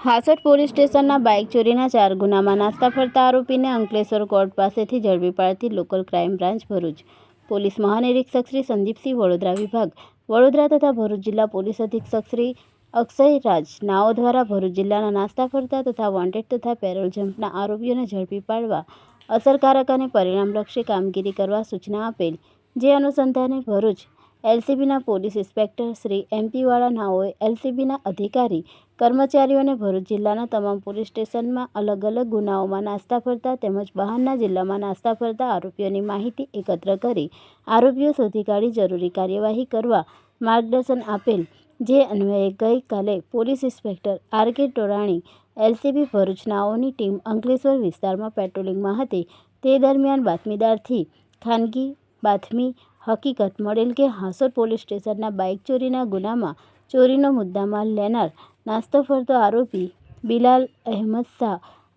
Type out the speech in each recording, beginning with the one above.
Hansot police સ્ટેશનના bike ચોરીના 4 ગુનામાં નાસ્તા ફરતા આરોપીને અંકલેશ્વર કોર્ટ પાસેથી ઝડપી પાડતી local crime branch Bharuch police મહાનિરીક્ષક શ્રી સંદીપસિંહ વડોદરા વિભાગ વડોદરા તથા ભરૂચ જિલ્લા પોલીસ અધિક્ષક શ્રી અક્ષય રાજ નાઓ દ્વારા ભરૂચ જિલ્લાના નાસ્તા ફરતા તથા વોન્ટેડ તથા પેરોલ જમ્પના આરોપીઓને ઝડપી પાડવા અસરકારક અને પરિણામલક્ષી કામગીરી કરવા સૂચના આપેલ, જે અનુસંધાને ભરૂચ એલસીબીના police inspector Shri MP Vala નાઓએ એલસીબીના અધિકારી કર્મચારીઓને ભરૂચ જિલ્લાના તમામ પોલીસ સ્ટેશનમાં અલગ અલગ ગુનાઓમાં નાસ્તા ફરતા તેમજ બહારના જિલ્લામાં નાસ્તા ફરતા આરોપીઓની માહિતી એકત્ર કરી આરોપીઓ શોધી કાઢી જરૂરી કાર્યવાહી કરવા માર્ગદર્શન આપેલ, જે અન્વયે ગઈકાલે police inspector R K Torani LCB Bharuch નાઓની ટીમ અંકલેશ્વર વિસ્તારમાં પેટ્રોલિંગમાં હતી તે દરમિયાન બાતમીદારથી ખાનગી બાતમી હકીકત મળેલ કે હાસોટ પોલીસ સ્ટેશનના બાઇક ચોરીના ગુનામાં ચોરીનો મુદ્દામાલ લેનાર નાસ્તો ફરતો આરોપી બિલાલ અહેમદ શાહ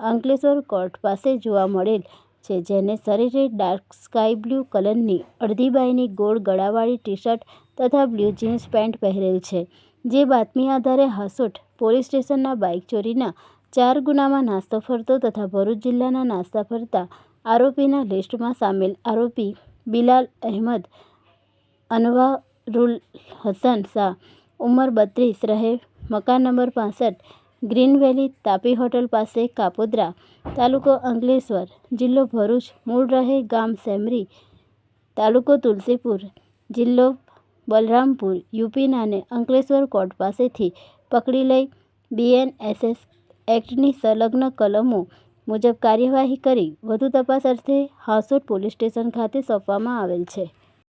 અંકલેશ્વર કોર્ટ પાસે જોવા મળેલ છે, જેને શરીરે ડાર્ક સ્કાય બ્લુ કલરની અડધી બાયની ગોળ ગળાવાળી ટી-શર્ટ તથા બ્લુ જીન્સ પેન્ટ પહેરેલ છે, જે બાતમી આધારે હાસોટ પોલીસ સ્ટેશનના બાઇક ચોરીના 4 ગુનામાં નાસ્તો ફરતો તથા ભરૂચ જિલ્લાના નાસ્તા ફરતા આરોપીના લિસ્ટમાં સામેલ આરોપી બિલાલ અહેમદ અનવારુલ હસન શાહ ઉંમર 32 રહે મકાન નંબર 65 ગ્રીન વેલી તાપી હોટલ પાસે કાપોદ્રા તાલુકો અંકલેશ્વર જિલ્લો ભરૂચ મૂળ રહે ગામ સેમરી તાલુકો તુલસીપુર જિલ્લો બલરામપુર યુપીનાને અંકલેશ્વર કોર્ટ પાસેથી પકડી લઈ બીએનએસએસ એક્ટની સંલગ્ન કલમો મુજબ કાર્યવાહી કરી વધુ તપાસ અર્થે હાસોટ પોલીસ સ્ટેશન ખાતે સોંપવામાં આવેલ છે।